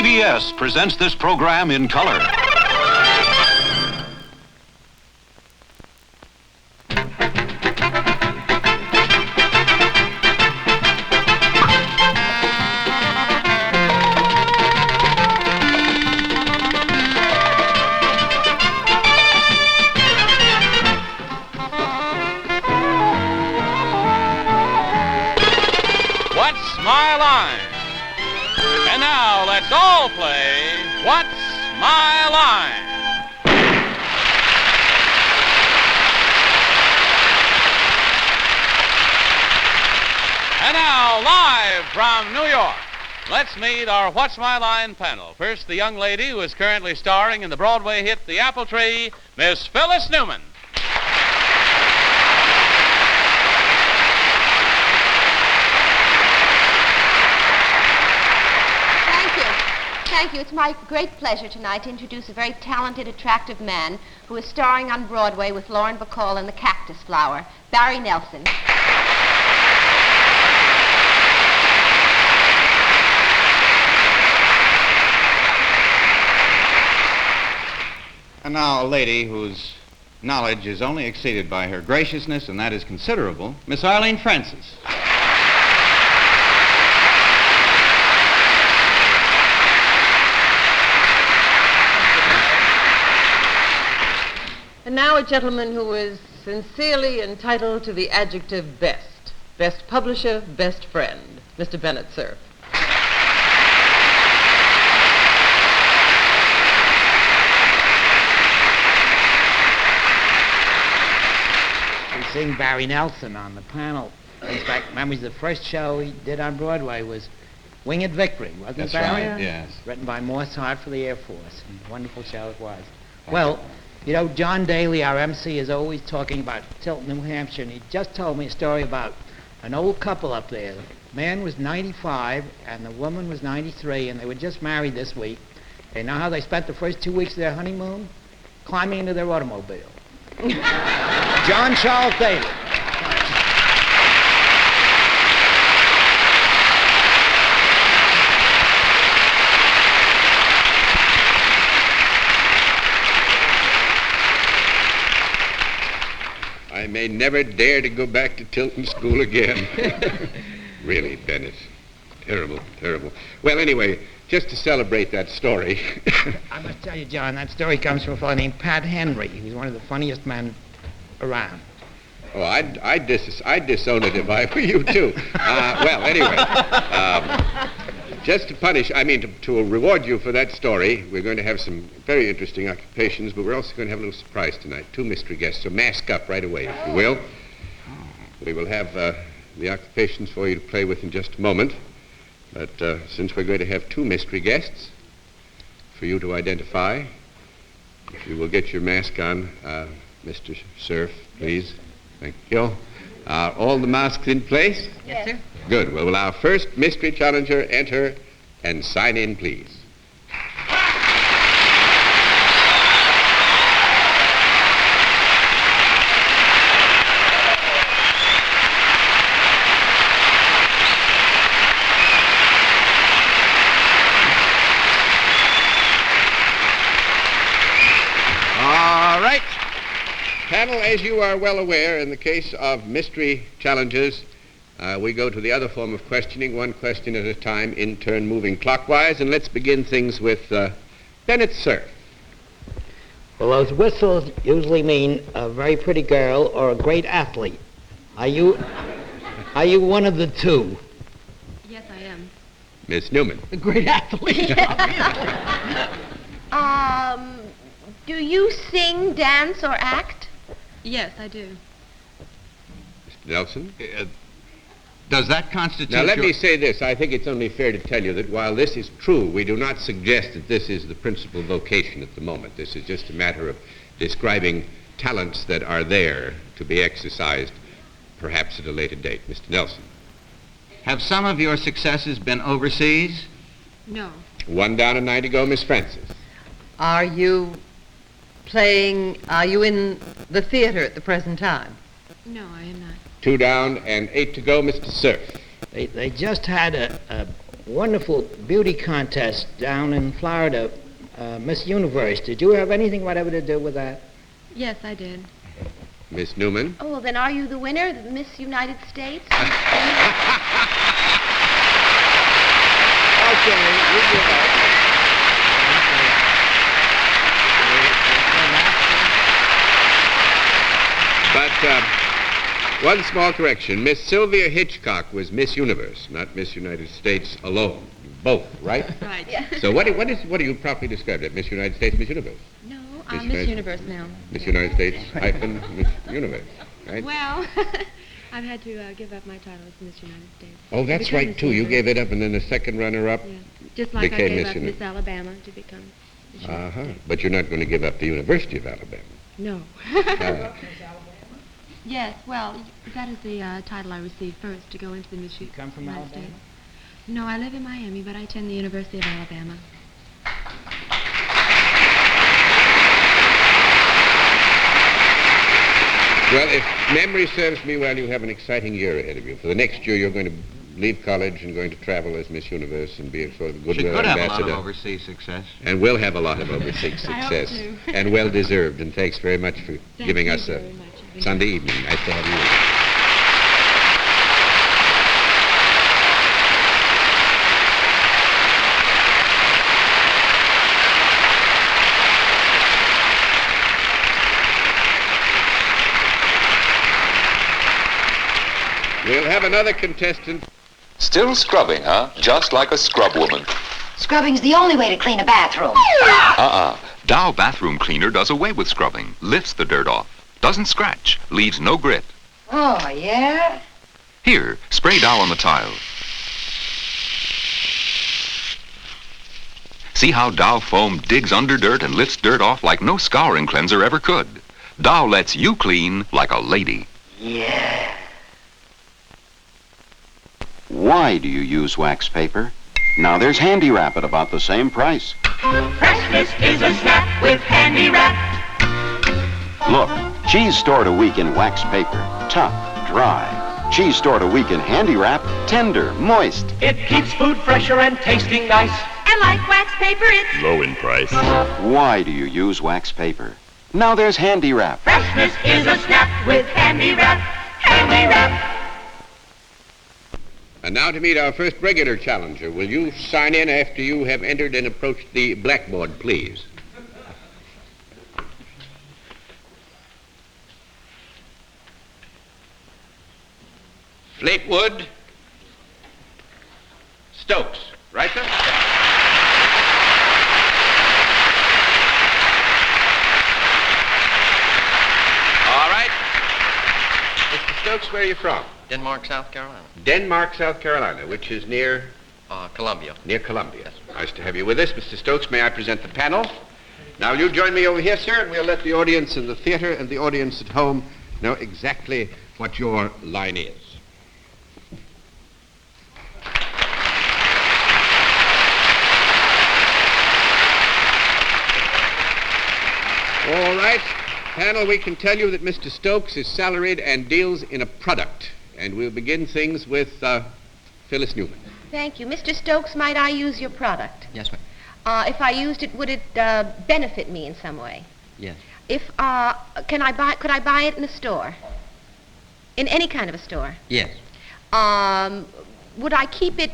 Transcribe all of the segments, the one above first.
CBS presents this program in color. What's My Line? And now let's all play What's My Line? And now, live from New York, let's meet our What's My Line panel. First, the young lady who is currently starring in the Broadway hit The Apple Tree, Miss Phyllis Newman. Thank you. It's my great pleasure tonight to introduce a very talented, attractive man who is starring on Broadway with Lauren Bacall in The Cactus Flower, Barry Nelson. And now a lady whose knowledge is only exceeded by her graciousness, and that is considerable, Miss Arlene Francis. And now a gentleman who is sincerely entitled to the adjective best. Best publisher, best friend, Mr. Bennett Cerf. We sing Barry Nelson on the panel. In fact, memories of the first show he did on Broadway was Winged Victory, wasn't That's it, Barry? right, yes. Written by Morse Hart for the Air Force. And a wonderful show it was. Well, you know, John Daly, our MC, is always talking about Tilton, New Hampshire, and he just told me a story about an old couple up there. The man was 95 and the woman was 93, and they were just married this week. And know how they spent the first 2 weeks of their honeymoon? Climbing into their automobile. John Charles Daly. I may never dare to go back to Tilton School again. Really, Bennett. Terrible, terrible. Well, anyway, just to celebrate that story. I must tell you, John, that story comes from a fellow named Pat Henry. He was one of the funniest men around. Oh, I'd disown it if I were you, too. Well, anyway, just to punish, to reward you for that story, we're going to have some very interesting occupations, but we're also going to have a little surprise tonight. 2 mystery guests, so mask up right away, if you will. We will have the occupations for you to play with in just a moment, but since we're going to have 2 mystery guests for you to identify, if you will get your mask on, Mr. Cerf, please. Thank you. Are all the masks in place? Yes, sir. Good. Well, will our first mystery challenger enter and sign in, please? All right. Panel, as you are well aware, in the case of mystery challenges, we go to the other form of questioning, one question at a time, in turn moving clockwise, and let's begin things with Bennett Cerf. Well, those whistles usually mean a very pretty girl or a great athlete. Are you one of the two? Yes, I am. Miss Newman. A great athlete. Do you sing, dance, or act? Yes, I do. Mr. Nelson? Does that constitute Now, let your... me say this. I think it's only fair to tell you that while this is true, we do not suggest that this is the principal vocation at the moment. This is just a matter of describing talents that are there to be exercised, perhaps at a later date. Mr. Nelson? Have some of your successes been overseas? No. 1 down and 9 to go, Miss Francis. Are you in the theater at the present time? No, I am not. 2 down and 8 to go, Mr. Cerf. They just had a wonderful beauty contest down in Florida, Miss Universe. Did you have anything whatever to do with that? Yes, I did. Miss Newman? Oh, well, then are you the winner, the Miss United States? Okay, we give up. But one small correction. Miss Sylvia Hitchcock was Miss Universe, not Miss United States alone. Both, right? Right. Yeah. So what do you properly describe that? Miss United States, Miss Universe? No, Miss I'm United- Miss Universe now. Miss United States hyphen Miss Universe, right? Well, I've had to give up my title as Miss United States. Oh, that's Become right, Miss too. You Universe. gave it up, and then the second runner-up. Yeah. Just like I Became gave Miss up Universe. Miss Alabama to become Miss United Uh-huh. States. But you're not going to give up the University of Alabama. No. Uh, Yes, well, that is the title I received first to go into the Miss come from United Alabama? States. No, I live in Miami, but I attend the University of Alabama. Well, if memory serves me well, you have an exciting year ahead of you. For the next year, you're going to leave college and going to travel as Miss Universe and be a sort of She goodwill could have a ambassador. lot of overseas success. And we'll have a lot of overseas I hope success. to. And well deserved. And thanks very much for Thank giving you us a very much. I've been- Sunday evening. Nice to have you. We'll have another contestant. Still scrubbing, huh? Just like a scrub woman. Scrubbing's the only way to clean a bathroom. Dow Bathroom Cleaner does away with scrubbing, lifts the dirt off, doesn't scratch, leaves no grit. Oh, yeah? Here, spray Dow on the tile. See how Dow foam digs under dirt and lifts dirt off like no scouring cleanser ever could. Dow lets you clean like a lady. Yeah. Why do you use wax paper? Now there's Handy Wrap at about the same price. Freshness is a snap with Handy Wrap. Look, cheese stored a week in wax paper, tough, dry. Cheese stored a week in Handy Wrap, tender, moist. It keeps food fresher and tasting nice. And like wax paper, it's Low in price. Why do you use wax paper? Now there's Handy Wrap. freshness is a snap with Handy Wrap. Handy Wrap. And now to meet our first regular challenger. Will you sign in after you have entered and approached the blackboard, please? Fleetwood. Stokes. Right, sir? All right. Mr. Stokes, where are you from? Denmark, South Carolina. Denmark, South Carolina, which is near Columbia. near Columbia. Nice to have you with us. Mr. Stokes, may I present the panel? Now, you join me over here, sir, and we'll let the audience in the theater and the audience at home know exactly what your line is. All right. Panel, we can tell you that Mr. Stokes is salaried and deals in a product. And we'll begin things with Phyllis Newman. Thank you. Mr. Stokes, might I use your product? Yes, ma'am. If I used it, would it benefit me in some way? Yes. If, could I buy it in a store? In any kind of a store? Yes. Would I keep it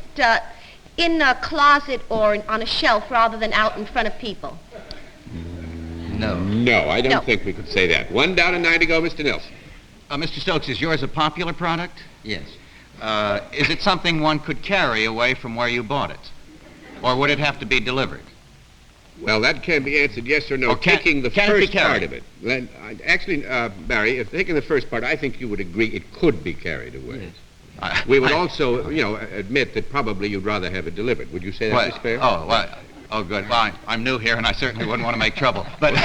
in a closet or on a shelf rather than out in front of people? No. No, I don't No. think we could say that. One down and 9 to go, Mr. Nelson. Mr. Stokes, is yours a popular product? Yes. Is it something one could carry away from where you bought it? Or would it have to be delivered? Well, that can be answered yes or no. Or can- Taking the can it be first part carried? of it. Actually, Barry, if taking the first part, I think you would agree it could be carried away. Yes. We would also, admit that probably you'd rather have it delivered. Would you say that Well, was fair? Oh, good. Well, I'm new here, and I certainly wouldn't want to make trouble. But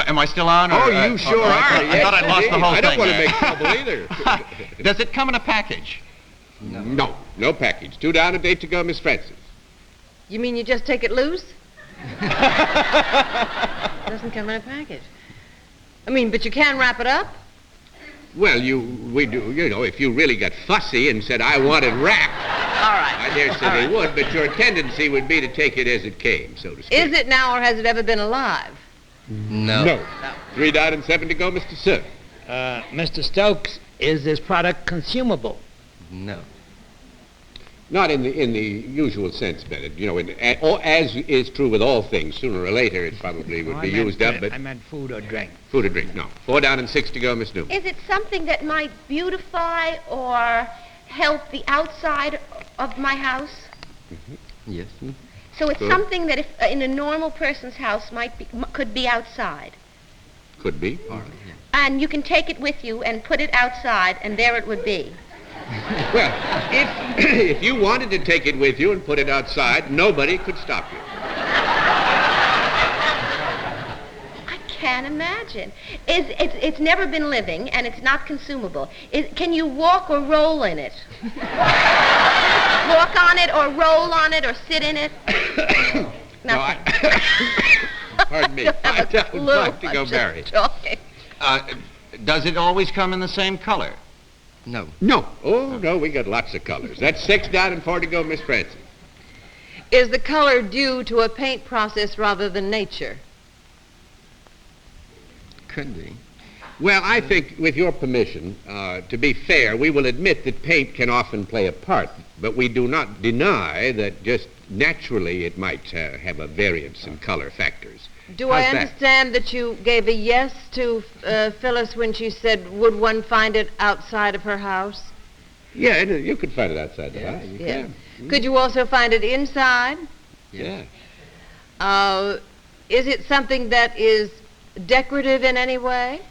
am I still on? Or, Oh, you sure are. I thought I'd lost the whole I thing. don't want to there. make trouble either. Does it come in a package? No package. 2 down and 8 to go, Miss Francis. You mean you just take it loose? Doesn't come in a package. I mean, but you can wrap it up? Well, we do, you know, if you really got fussy and said, I want it wrapped. All right. I dare say they would, but your tendency would be to take it as it came, so to speak. Is it now or has it ever been alive? No. No. 3 down and 7 to go, Mr. Sir. Mr. Stokes, is this product consumable? No. Not in the usual sense, Bennett. You know, as is true with all things, sooner or later it probably would be used up, but... I meant food or drink. Food or drink, no. 4 down and 6 to go, Miss Newman. Is it something that might beautify or help the outside of my house? Yes. So it's Good. something that if in a normal person's house could be outside. Could be. And you can take it with you and put it outside, and there it would be. Well, if you wanted to take it with you and put it outside, nobody could stop you. I can't imagine. It's never been living, and it's not consumable. Can you walk or roll in it? Walk on it or roll on it or sit in it? Nothing. Pardon me. 5 down and 5 to go, Barry. Does it always come in the same color? No. No. Oh, no, we got lots of colors. That's 6 down and 4 to go, Miss Francie. Is the color due to a paint process rather than nature? Could be. Well, I think, with your permission, to be fair, we will admit that paint can often play a part, but we do not deny that just naturally it might have a variance in color factors. Do I How's that? understand that you gave a yes to Phyllis when she said, would one find it outside of her house? Yeah, you could find it outside the house. You Yeah. can. Could you also find it inside? Yeah. Is it something that is decorative in any way?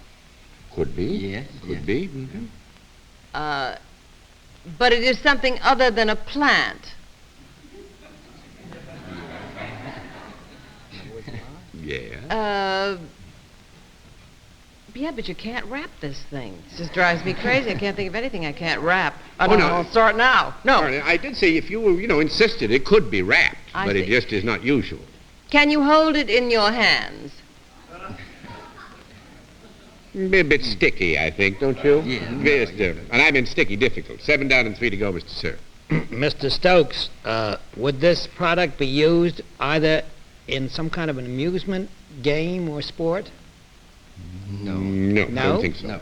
Could be. Yes. Could be. Mm-hmm. But it is something other than a plant. Yeah. Yeah, but you can't wrap this thing. It just drives me crazy. I can't think of anything I can't wrap. Oh, no. I'll start now. No. I did say if you were, insisted, it could be wrapped, I but it see. just is not usual. Can you hold it in your hands? A bit sticky, I think, don't you? Yeah. Yes, and I meant sticky difficult. 7 down and 3 to go, Mr. Sir. Mr. Stokes, would this product be used either in some kind of an amusement game or sport? No. No, No? don't think so. No.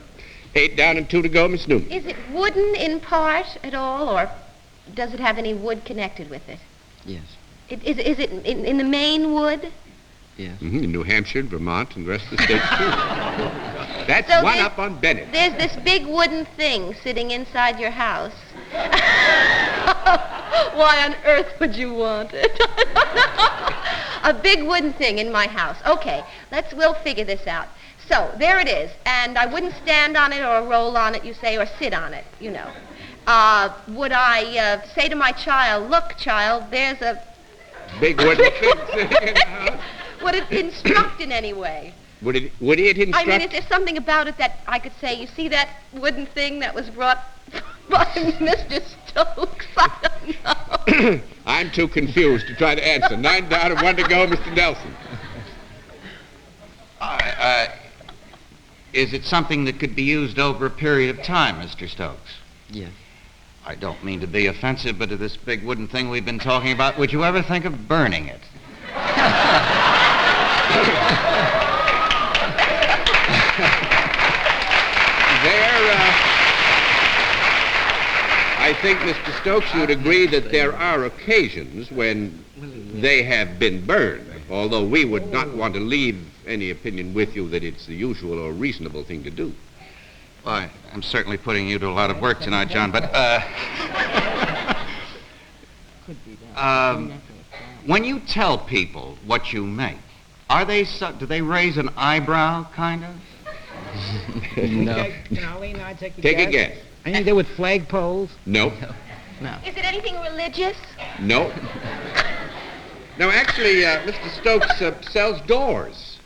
8 down and 2 to go, Miss Newman. Is it wooden in part at all, or does it have any wood connected with it? Yes. Is it in the main wood? Yes. Mm-hmm. In New Hampshire, Vermont, and the rest of the states, too. That's So one there's- up on Bennett. There's this big wooden thing sitting inside your house. Why on earth would you want it? A big wooden thing in my house. Okay, we'll figure this out. So, there it is, and I wouldn't stand on it or roll on it, you say, or sit on it, you know. Would I say to my child, look, child, there's a... Big wooden thing sitting in the house. Would it instruct in any way? Would it instruct? I mean, is there something about it that I could say, you see that wooden thing that was brought by Mr. Stokes? I don't know. I'm too confused to try to answer. 9 down and 1 to go, Mr. Nelson. Is it something that could be used over a period of time, Mr. Stokes? Yes. I don't mean to be offensive, but this big wooden thing we've been talking about, would you ever think of burning it? I think, Mr. Stokes, you'd agree that there are occasions when they have been burned, although we would not want to leave any opinion with you that it's the usual or reasonable thing to do. Well, I'm certainly putting you to a lot of work tonight, John, but, when you tell people what you make, do they raise an eyebrow, kind of? No. Can Arlene and I take a Take guess? a guess. Anything to do with flagpoles? No. No. Is it anything religious? No. No, actually, Mr. Stokes sells doors.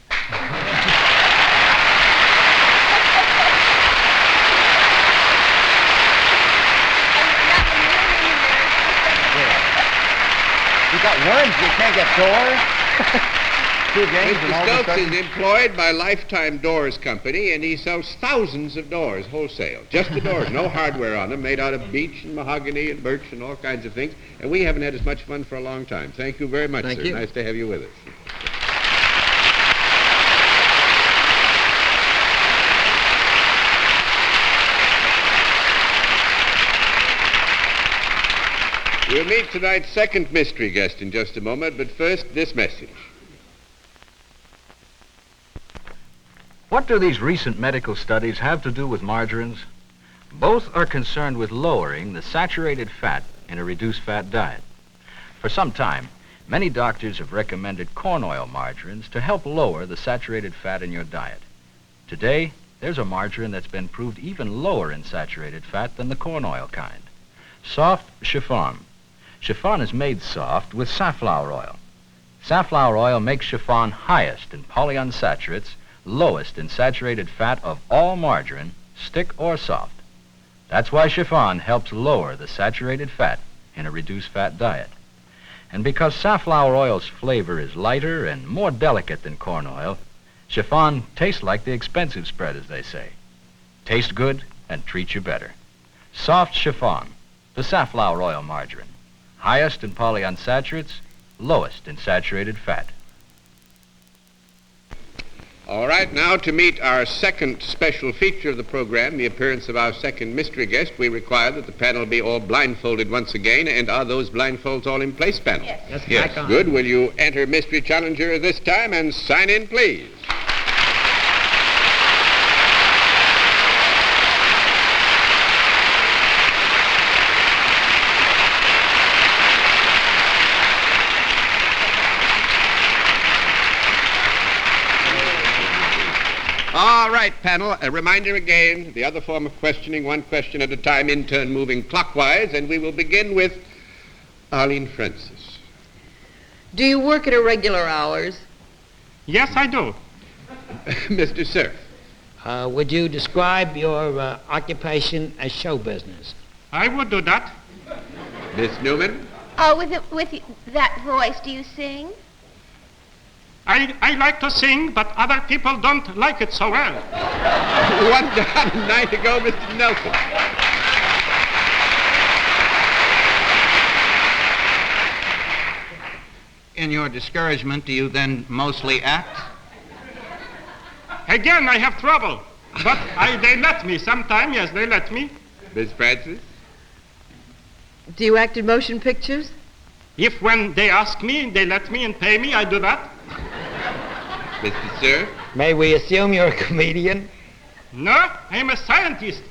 You got worms, you can't get doors. 2 games and all Mr. of a Stokes sudden... is employed by Lifetime Doors Company, and he sells thousands of doors wholesale. Just the doors, no hardware on them, made out of beech and mahogany and birch and all kinds of things. And we haven't had as much fun for a long time. Thank you very much, Thank sir. you. Nice to have you with us. We'll meet tonight's second mystery guest in just a moment, but first, this message. What do these recent medical studies have to do with margarines? Both are concerned with lowering the saturated fat in a reduced fat diet. For some time, many doctors have recommended corn oil margarines to help lower the saturated fat in your diet. Today, there's a margarine that's been proved even lower in saturated fat than the corn oil kind. Soft chiffon. Chiffon is made soft with safflower oil. Safflower oil makes chiffon highest in polyunsaturates, lowest in saturated fat of all margarine, stick or soft. That's why chiffon helps lower the saturated fat in a reduced fat diet. And because safflower oil's flavor is lighter and more delicate than corn oil, chiffon tastes like the expensive spread, as they say. Tastes good and treats you better. Soft chiffon, the safflower oil margarine. Highest in polyunsaturates, lowest in saturated fat. All right, now to meet our second special feature of the program, the appearance of our second mystery guest, we require that the panel be all blindfolded once again. And are those blindfolds all in place, panel? Yes. Yes, good. Will you enter mystery challenger this time and sign in, please? All right, panel, a reminder again, the other form of questioning, one question at a time, in turn moving clockwise, and we will begin with Arlene Francis. Do you work at irregular hours? Yes, I do. Mr. Cerf. Would you describe your occupation as show business? I would do that. Miss Newman. Oh, with that voice, do you sing? I like to sing, but other people don't like it so well. One down, 9 to go, Mr. Nelson. In your discouragement, do you then mostly act? Again, I have trouble. But they let me sometime, yes, they let me. Miss Francis. Do you act in motion pictures? If when they ask me, they let me and pay me, I do that. Mr. Cerf. May we assume you're a comedian? No, I'm a scientist.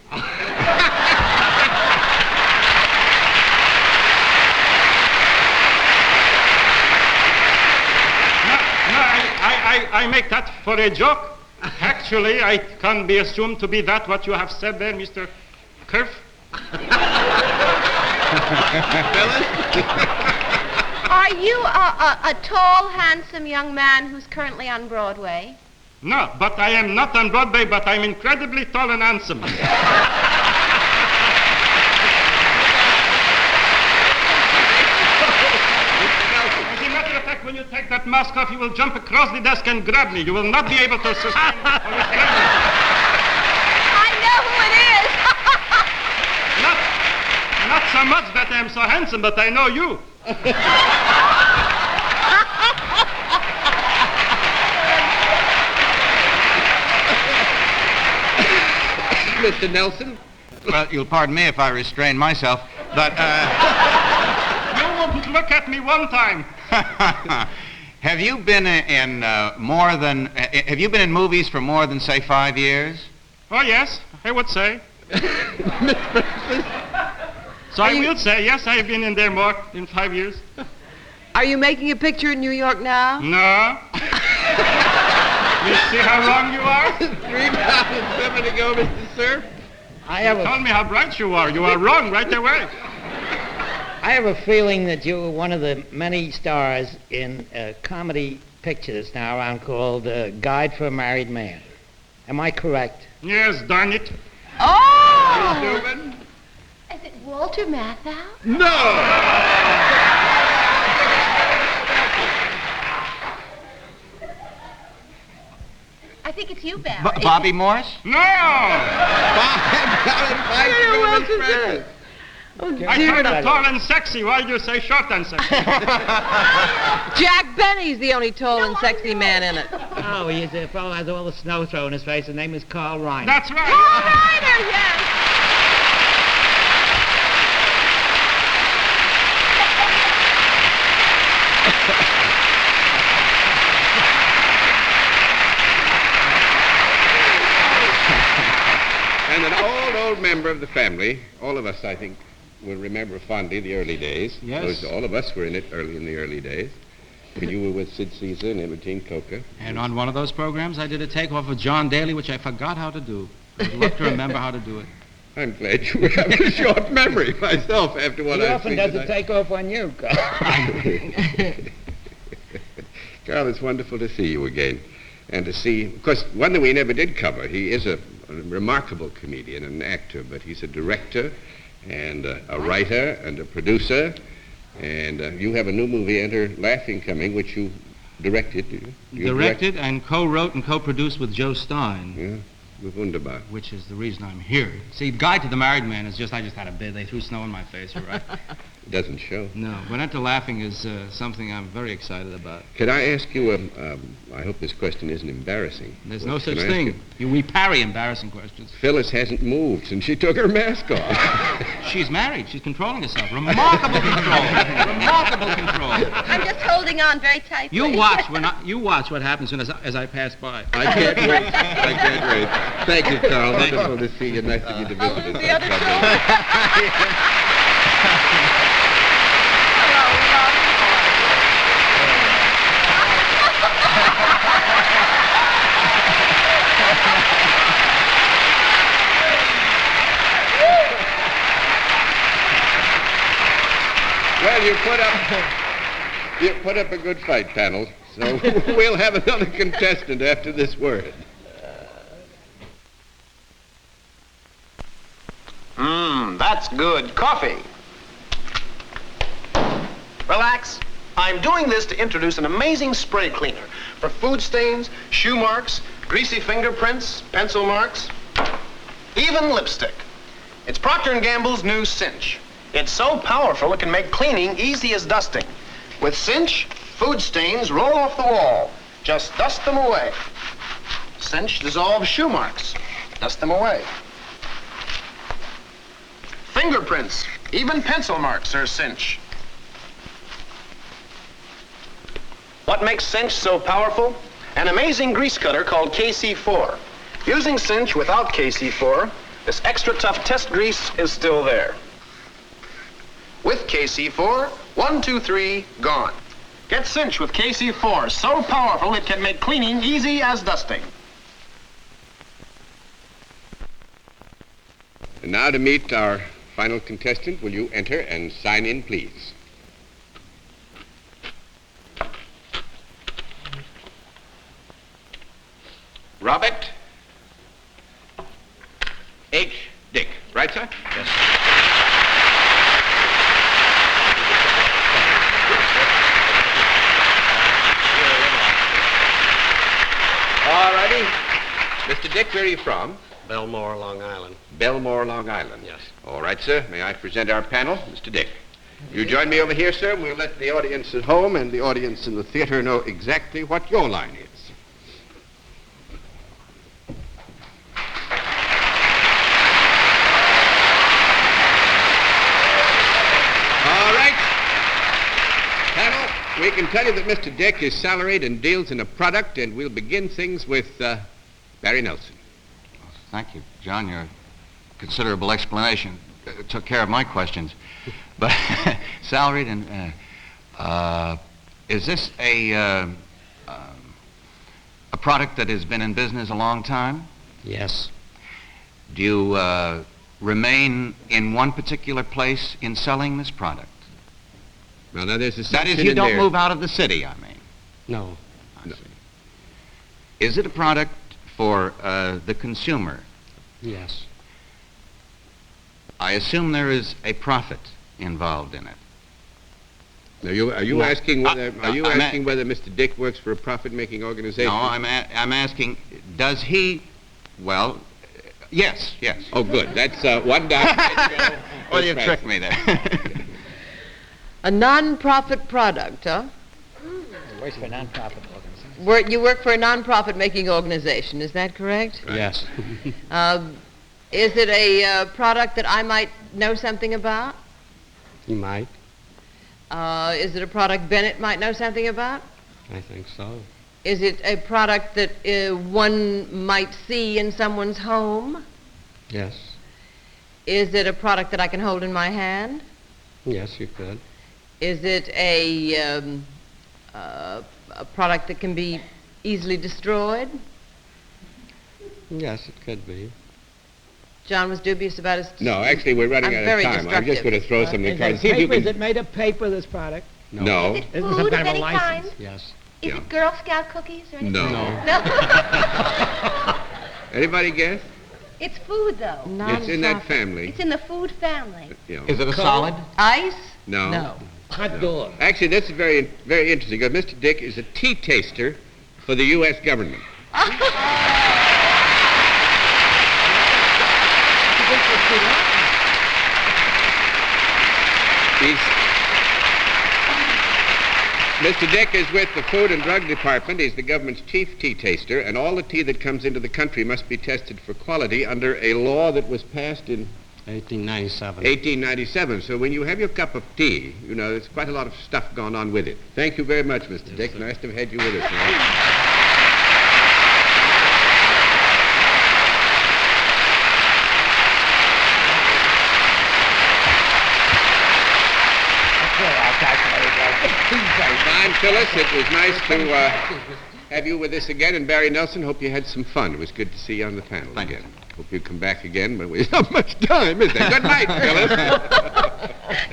I make that for a joke. Actually, I can be assumed to be that what you have said there, Mr. Kerf. Are you a tall, handsome young man who's currently on Broadway? No, but I am not on Broadway, but I'm incredibly tall and handsome. As a matter of fact, when you take that mask off, you will jump across the desk and grab me. You will not be able to sustain or restrain me. I know who it is. Not so much that I am so handsome, but I know you. Mr. Nelson. Well, you'll pardon me if I restrain myself, but, You wouldn't look at me one time. have you been in have you been in movies for more than, say, 5 years? Oh, yes, I would say. So I will say, yes, I've been in there more than 5 years. Are you making a picture in New York now? No. You see how wrong you are? 3 down, 7 to go, Mr. Cerf. You told me how bright you are. You are wrong right away. I have a feeling that you were one of the many stars in a comedy picture that's now around called Guide for a Married Man. Am I correct? Yes, darn it. Oh! Miss Newman. Is it Walter Matthau? No! introduce you, Barry. Bobby Morse? No! Oh, I dear. thought of tall and sexy. Why do you say short and sexy? Jack Benny's the only tall and sexy man in it. Oh, he's a fellow who has all the snow thrown in his face. His name is Carl Reiner. That's right. Carl Reiner, yes. And an old member of the family, all of us, I think, will remember fondly the early days. Yes. All of us were in it in the early days. When you were with Sid Caesar and Imogen Coca. And on one of those programs, I did a takeoff of John Daly, which I forgot how to do. I'd love to remember how to do it. I'm glad you have a short memory myself after what He I've often seen does tonight. a takeoff on you, Carl. Carl, it's wonderful to see you again. And to see, of course, one that we never did cover. He is a remarkable comedian and an actor, but he's a director and a writer and a producer. And you have a new movie, Enter Laughing, coming, which you directed. You Directed and co-wrote and co-produced with Joe Stein. Yeah, wunderbar. Which is the reason I'm here. See, Guide to the Married Man is just, I just had a bid. They threw snow in my face, you're right. It doesn't show. No, but Enter Laughing is something I'm very excited about. Could I ask you, I hope this question isn't embarrassing. There's no such Can I ask thing. We parry embarrassing questions. Phyllis hasn't moved since she took her mask off. She's married. She's controlling herself. Remarkable control. Remarkable control. I'm just holding on very tightly. You watch what happens as I pass by. I can't wait. I can't wait. Thank you, Carl. Wonderful to see you. Nice of you to visit us. The other show. Well, you put up a good fight, panel. So we'll have another contestant after this word. That's good coffee. Relax. I'm doing this to introduce an amazing spray cleaner for food stains, shoe marks, greasy fingerprints, pencil marks, even lipstick. It's Procter & Gamble's new Cinch. It's so powerful it can make cleaning easy as dusting. With Cinch, food stains roll off the wall. Just dust them away. Cinch dissolves shoe marks. Dust them away. Fingerprints, even pencil marks are Cinch. What makes Cinch so powerful? An amazing grease cutter called KC4. Using Cinch without KC4, this extra tough test grease is still there. With KC4, 1, 2, 3, gone. Get Cinch with KC4, so powerful it can make cleaning easy as dusting. And now to meet our final contestant, will you enter and sign in, please? Robert H. Dick. Right, sir? Yes. All righty. Mr. Dick, where are you from? Belmore, Long Island. Belmore, Long Island. Yes. All right, sir. May I present our panel? Mr. Dick. You join me over here, sir. We'll let the audience at home and the audience in the theater know exactly what your line is. All right. Panel, we can tell you that Mr. Dick is salaried and deals in a product, and we'll begin things with Barry Nelson. Thank you, John. Your considerable explanation took care of my questions. But salaried and is this a product that has been in business a long time? Yes. Do you remain in one particular place in selling this product? Well, now there's a That section is, you in don't there. move out of the city, I mean. No. I see. Is it a product for the consumer? Yes. I assume there is a profit involved in it. Now, are you asking whether Mr. Dick works for a profit-making organization? No, I'm asking, does he? Well, yes. Oh, good. That's one down. Well, you tricked me there. A non-profit product, huh? He works for a non-profit organization. You work for a non-profit making organization, is that correct? Right. Yes. Is it a product that I might know something about? You might. Is it a product Bennett might know something about? I think so. Is it a product that one might see in someone's home? Yes. Is it a product that I can hold in my hand? Yes, you could. Is it a product that can be easily destroyed? Yes, it could be. John was dubious about his... No, actually, we're running out of time. I'm just going to throw some of the cards. See if you can... Is it made of paper, this product? No. Is it Isn't food some of kind of a any license? kind? Yes. Is it Girl Scout cookies or anything? No. Anybody guess? It's food, though. It's in that family. It's in the food family. Is it a solid? Ice? No. No. Hot dog. Actually, this is very, very interesting because Mr. Dick is a tea taster for the U.S. government. Mr. Dick is with the Food and Drug Department. He's the government's chief tea taster, and all the tea that comes into the country must be tested for quality under a law that was passed in 1897. 1897. So when you have your cup of tea, you know, there's quite a lot of stuff going on with it. Thank you very much, Mr. Dick. Nice to have had you with us tonight. Fine, Phyllis. It was nice to have you with us again. And Barry Nelson, hope you had some fun. It was good to see you on the panel again. Hope you come back again, but we have not much time, is there? Good night, Phyllis.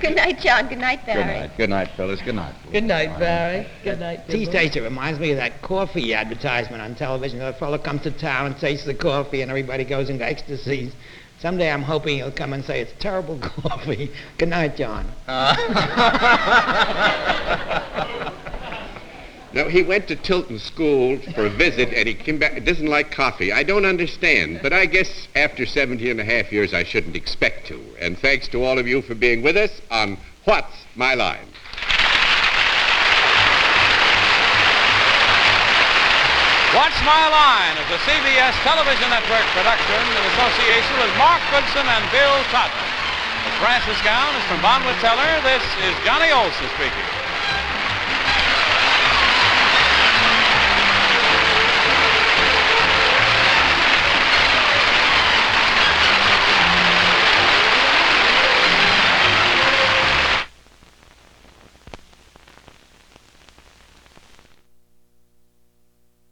Good night, John. Good night, Barry. Good night, Phyllis. Good night. Good night, Barry. Good night, Tea Dibble. taster reminds me of that coffee advertisement on television. The fellow comes to town and tastes the coffee, and everybody goes into ecstasy. Someday I'm hoping he'll come and say it's terrible coffee. Good night, John. No, he went to Tilton School for a visit, and he came back. He doesn't like coffee. I don't understand, but I guess after 17 and a half years, I shouldn't expect to. And thanks to all of you for being with us on What's My Line? What's My Line is a CBS television network production in association with Mark Goodson and Bill Todman. As Francis Gown is from Bonwit Teller, this is Johnny Olson speaking.